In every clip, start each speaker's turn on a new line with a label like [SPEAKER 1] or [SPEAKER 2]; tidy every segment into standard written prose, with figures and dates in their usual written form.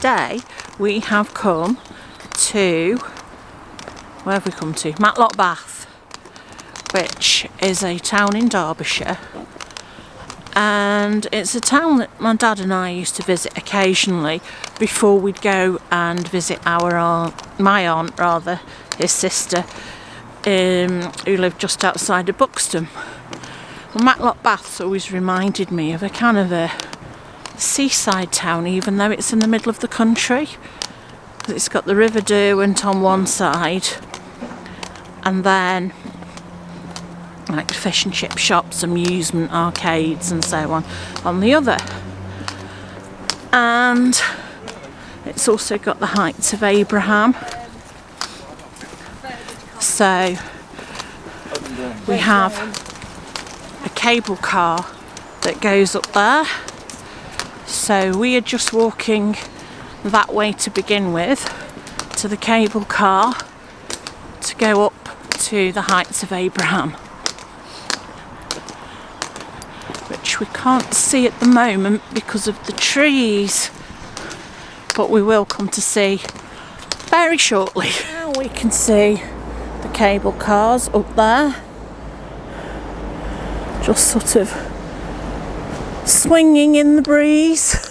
[SPEAKER 1] today we have come to, where have we come to? Matlock Bath, which is a town in Derbyshire, and it's a town that my dad and I used to visit occasionally before we'd go and visit my aunt rather, his sister, who lived just outside of Buxton. Well, Matlock Bath's always reminded me of a kind of a seaside town, even though it's in the middle of the country. It's got the River Derwent on one side, and then like fish and chip shops, amusement arcades and so on the other. And it's also got the Heights of Abraham. So we have a cable car that goes up there. So we are just walking that way to begin with, to the cable car, to go up to the Heights of Abraham, which we can't see at the moment because of the trees, but we will come to see very shortly. Now we can see the cable cars up there, just sort of swinging in the breeze.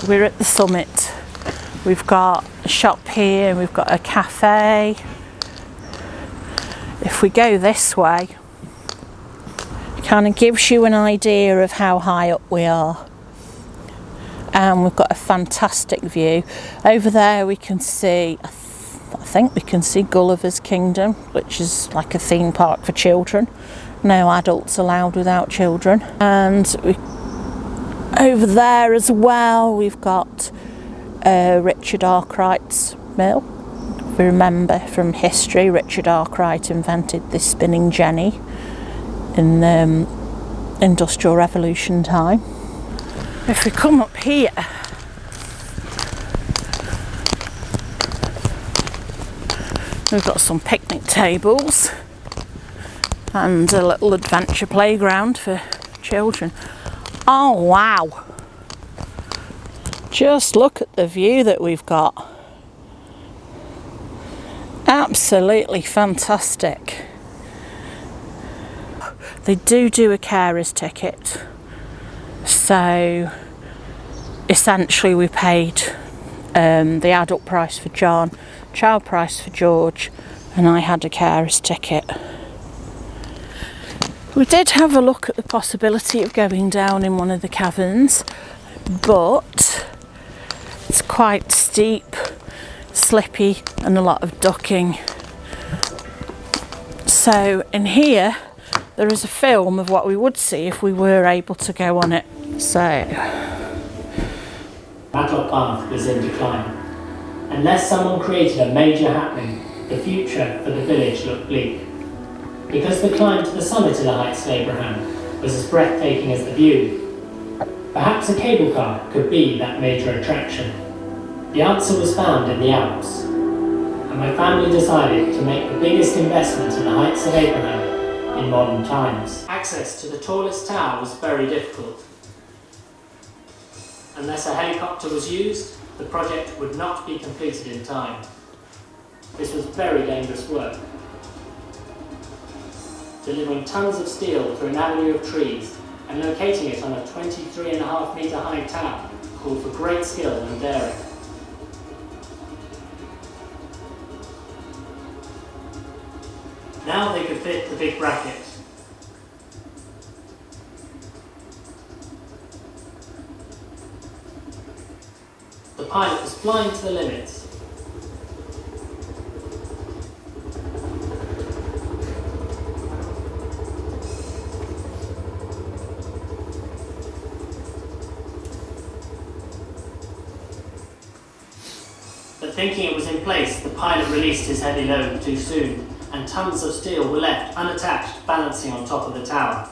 [SPEAKER 1] We're at the summit. We've got a shop here, we've got a cafe. If we go this way, it kind of gives you an idea of how high up we are. And we've got a fantastic view. Over there we can see, I think we can see Gulliver's Kingdom, which is like a theme park for children. No adults allowed without children. And over there as well we've got Richard Arkwright's mill. If we remember from history, Richard Arkwright invented this spinning jenny in Industrial Revolution time. If we come up here, We've got some picnic tables and a little adventure playground for children. Oh wow! Just look at the view that we've got. Absolutely fantastic. They do a carer's ticket. So essentially we paid the adult price for John, child price for George, and I had a carer's ticket. We did have a look at the possibility of going down in one of the caverns, but it's quite steep, slippy, and a lot of ducking. So in here there is a film of what we would see if we were able to go on it. So
[SPEAKER 2] Matlock path was in decline. Unless someone created a major happening, the future for the village looked bleak. Because the climb to the summit of the Heights of Abraham was as breathtaking as the view, perhaps a cable car could be that major attraction. The answer was found in the Alps, and my family decided to make the biggest investment in the Heights of Abraham in modern times. Access to the tallest tower was very difficult. Unless a helicopter was used, the project would not be completed in time. This was very dangerous work. Delivering tons of steel through an avenue of trees and locating it on a 23.5 metre high tower called for great skill and daring. Now they could fit the big bracket. The pilot was flying to the limits. But thinking it was in place, the pilot released his heavy load too soon, and tons of steel were left unattached, balancing on top of the tower.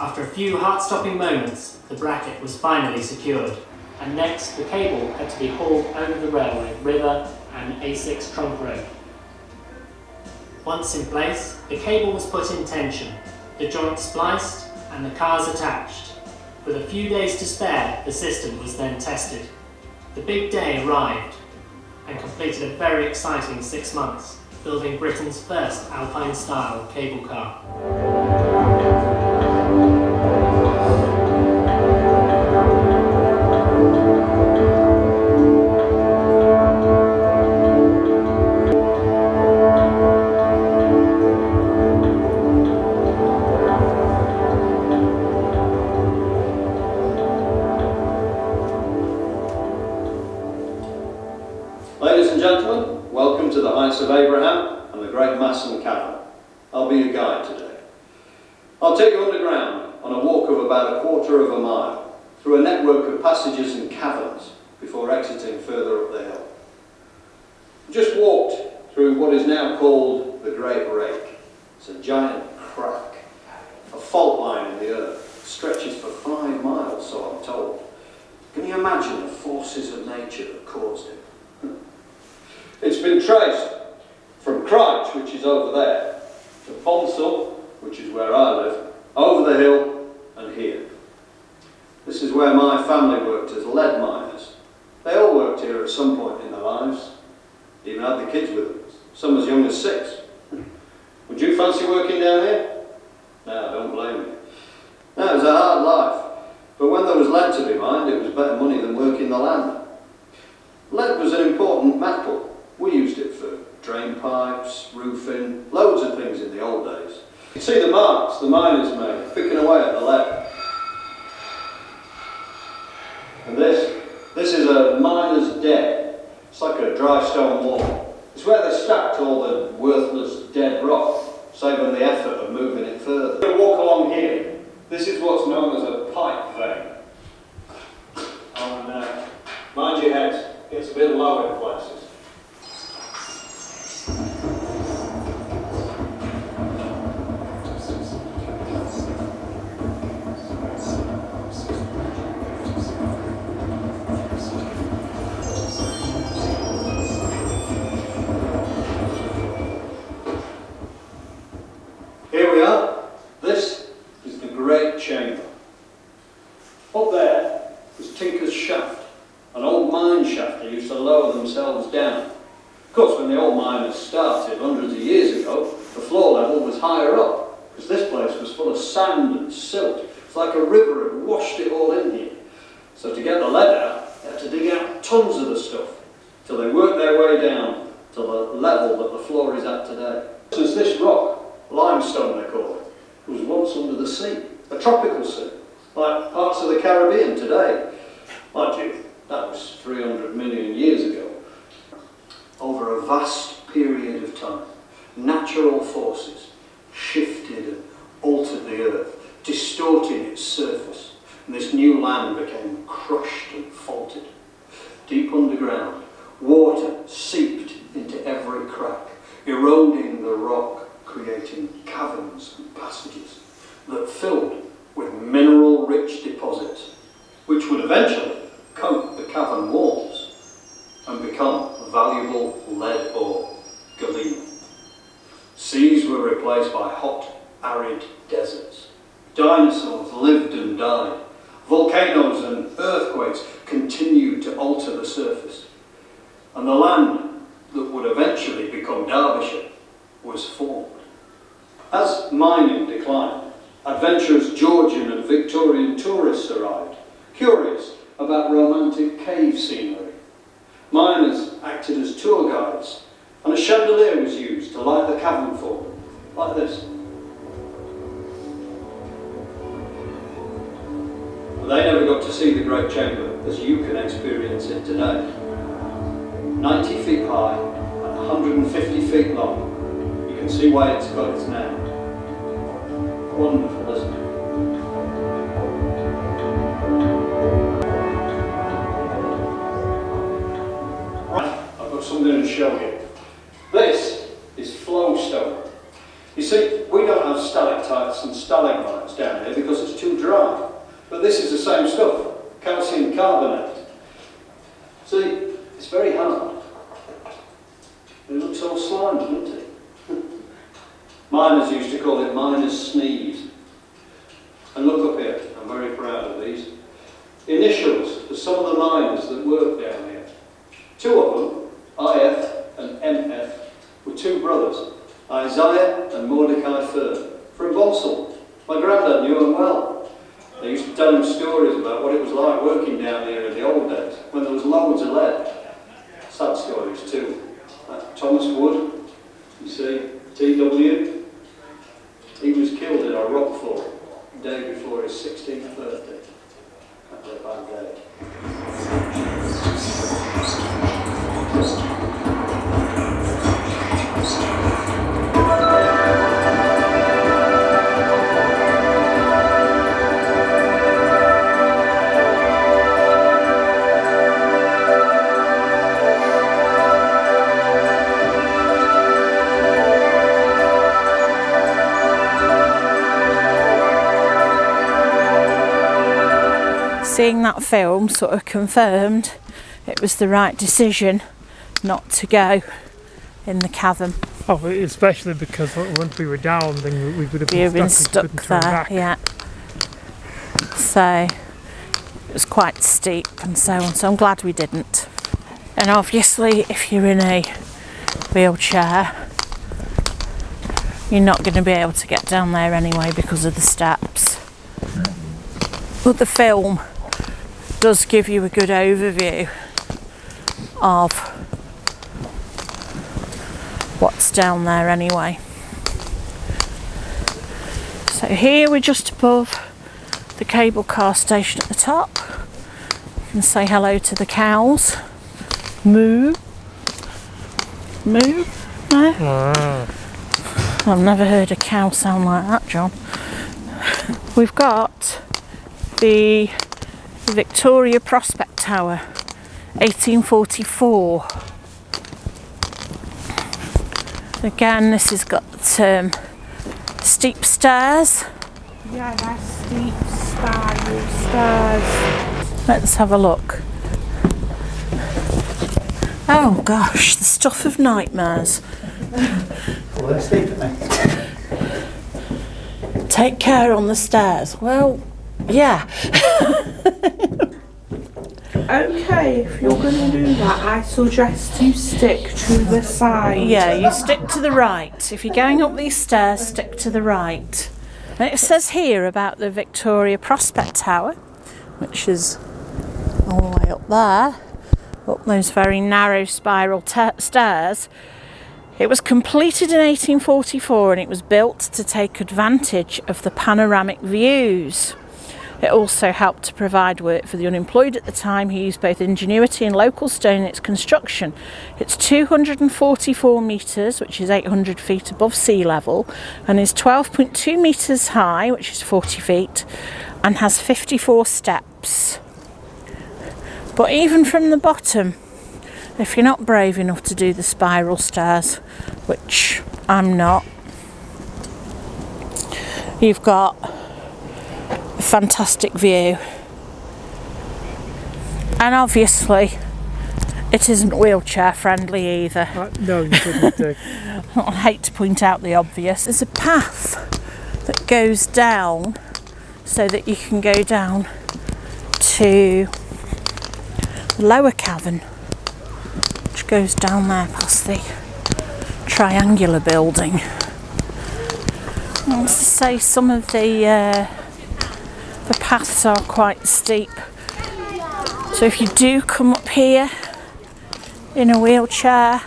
[SPEAKER 2] After a few heart-stopping moments, the bracket was finally secured, and next the cable had to be hauled over the railway, river and A6 trunk road. Once in place, the cable was put in tension, the joints spliced and the cars attached. With a few days to spare, the system was then tested. The big day arrived and completed a very exciting 6 months, building Britain's first Alpine-style cable car.
[SPEAKER 3] Ladies and gentlemen, welcome to the Heights of Abraham and the Great Rutland Cavern. I'll be your guide today. I'll take you underground on a walk of about 1/4 of a mile through a network of passages and caverns before exiting further up the hill. We just walked through what is now called the Great Rake. It's a giant crack, a fault line in the earth, stretches for 5 miles, so I'm told. Can you imagine the forces of nature that caused it? It's been traced from Crouch, which is over there, to Bonsall, which is where I live, over the hill and here. This is where my family worked as lead miners. They all worked here at some point in their lives, even had the kids with them, some as young as 6. Would you fancy working down here? No, don't blame me. No, it was a hard life, but when there was lead to be mined, it was better money than working the land. Lead was an important metal. We used it for drain pipes, roofing, loads of things in the old days. You can see the marks the miners made, picking away at the lead. And this is a miner's den. It's like a dry stone wall. It's where they stacked all the worthless dead rock, saving the effort of moving it further. We're going to walk along here. This is what's known as a pipe vein. And mind your head, it's a bit low in places. lower themselves down. Of course, when the old miners started hundreds of years ago, the floor level was higher up, because this place was full of sand and silt. It's like a river had washed it all in here. So to get the lead out, they had to dig out tons of the stuff, till they worked their way down to the level that the floor is at today. Since this rock, limestone they call it, was once under the sea, a tropical sea, like parts of the Caribbean today. Mind you, that was 300 million years ago. Over a vast period of time, natural forces shifted and altered the earth, distorting its surface, and this new land became crushed and faulted. Deep underground, water seeped into every crack, eroding the rock, creating caverns and passages that filled with mineral-rich deposits, which would eventually coat the cavern walls and become valuable lead ore, galena. Seas were replaced by hot, arid deserts. Dinosaurs lived and died. Volcanoes and earthquakes continued to alter the surface. And the land that would eventually become Derbyshire was formed. As mining declined, adventurous Georgian and Victorian tourists arrived, curious about romantic cave scenery. Miners acted as tour guides, and a chandelier was used to light the cavern for them, like this. But they never got to see the Great Chamber as you can experience it today. 90 feet high and 150 feet long. You can see why it's got its name. Wonderful, isn't it? Something to show you. This is flowstone. You see, we don't have stalactites and stalagmites down here because it's too dry. But this is the same stuff, calcium carbonate. See, it's very hard. It looks all slimy, doesn't it? Miners used to call it miner's sneeze. And look up here, I'm very proud of these. Initials for some of the miners that work down here. Two of them, IF and MF, were two brothers, Isaiah and Mordecai Fern, from Balsall. My granddad knew them well. They used to tell him stories about what it was like working down here in the old days, when there was loads of lead. Sad stories too. Thomas Wood, you see, TW, he was killed in a rock fall the day before his 16th birthday. That was a bad day.
[SPEAKER 1] Seeing that film sort of confirmed it was the right decision not to go in the cavern.
[SPEAKER 4] Oh, especially because once we were down, then we would have been stuck
[SPEAKER 1] there.
[SPEAKER 4] Back.
[SPEAKER 1] Yeah. So it was quite steep and so on. So I'm glad we didn't. And obviously, if you're in a wheelchair, you're not going to be able to get down there anyway because of the steps. But the film does give you a good overview of what's down there anyway. So here we're just above the cable car station at the top. You can say hello to the cows. Moo. Moo? No? I've never heard a cow sound like that, John. We've got the Victoria Prospect Tower, 1844. Again, this has got steep stairs.
[SPEAKER 5] Yeah, that's steep stairs.
[SPEAKER 1] Let's have a look. Oh gosh, the stuff of nightmares.
[SPEAKER 6] Well, they're steep, aren't they?
[SPEAKER 1] Take care on the stairs. Well, yeah.
[SPEAKER 5] Okay, if you're going to do that, I suggest you stick to the side.
[SPEAKER 1] Yeah, you stick to the right. If you're going up these stairs, stick to the right. And it says here about the Victoria Prospect Tower, which is all the way up there, up those very narrow spiral stairs. It was completed in 1844 and it was built to take advantage of the panoramic views. It also helped to provide work for the unemployed at the time who used both ingenuity and local stone in its construction. It's 244 metres, which is 800 feet above sea level, and is 12.2 metres high, which is 40 feet, and has 54 steps. But even from the bottom, if you're not brave enough to do the spiral stairs, which I'm not, you've got a fantastic view. And obviously it isn't wheelchair friendly either.
[SPEAKER 4] No, you couldn't do.
[SPEAKER 1] I hate to point out the obvious. There's a path that goes down so that you can go down to the lower cavern, which goes down there past the triangular building. I want to say some of the paths are quite steep, so if you do come up here in a wheelchair,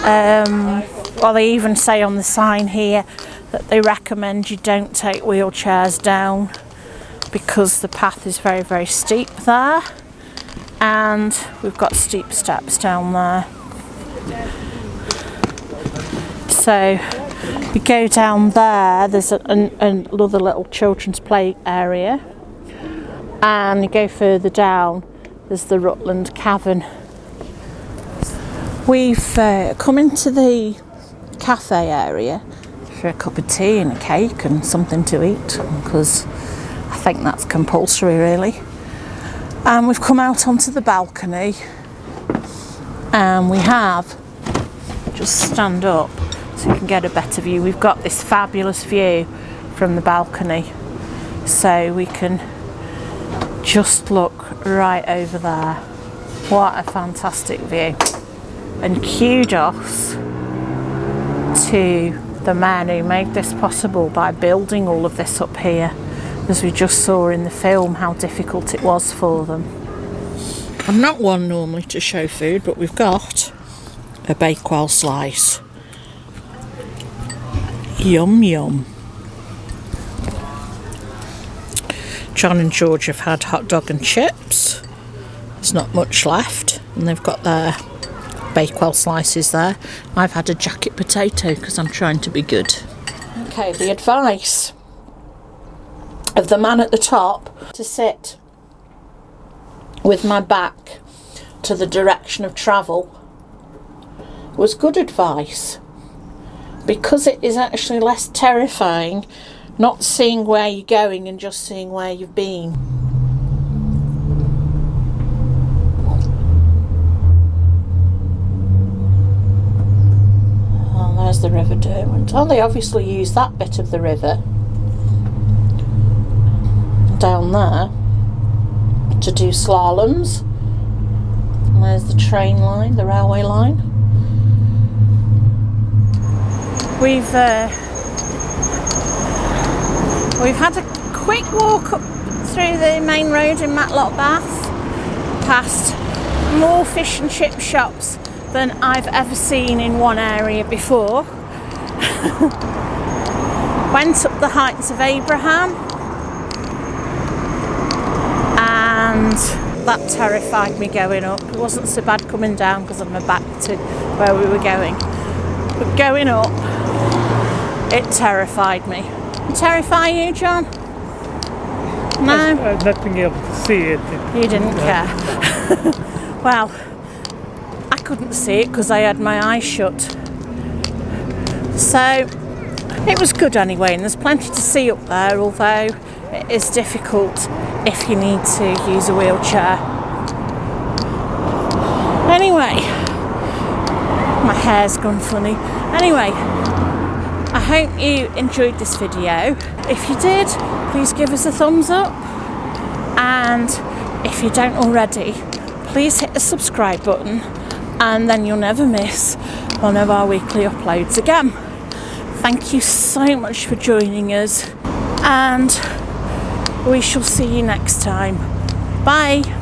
[SPEAKER 1] well, they even say on the sign here that they recommend you don't take wheelchairs down because the path is very, very steep there, and we've got steep steps down there. So you go down there, there's another little children's play area, and you go further down, there's the Rutland Cavern. We've come into the cafe area for a cup of tea and a cake and something to eat, because I think that's compulsory really. And we've come out onto the balcony, and we have, just stand up so you can get a better view. We've got this fabulous view from the balcony, so we can just look right over there. What a fantastic view. And kudos to the man who made this possible by building all of this up here, as we just saw in the film how difficult it was for them. I'm not one normally to show food, but we've got a Bakewell slice. Yum yum. John and George have had hot dog and chips. There's not much left, and they've got their Bakewell slices there. I've had a jacket potato because I'm trying to be good. Okay, the advice of the man at the top to sit with my back to the direction of travel was good advice, because it is actually less terrifying not seeing where you're going and just seeing where you've been. Oh, there's the River Derwent. Oh, they obviously use that bit of the river down there to do slaloms. And there's the train line, the railway line. We've had a quick walk up through the main road in Matlock, Bath, past more fish and chip shops than I've ever seen in one area before. Went up the Heights of Abraham, and that terrified me going up. It wasn't so bad coming down because of my back to where we were going, but going up, it terrified me. Terrify you, John? No?
[SPEAKER 4] Not being able to see it.
[SPEAKER 1] You didn't care. Well, I couldn't see it because I had my eyes shut. So, it was good anyway, and there's plenty to see up there, although it is difficult if you need to use a wheelchair. Anyway, my hair's gone funny. Anyway, I hope you enjoyed this video. If you did, please give us a thumbs up, and if you don't already, please hit the subscribe button, and then you'll never miss one of our weekly uploads again. Thank you so much for joining us, and we shall see you next time. Bye.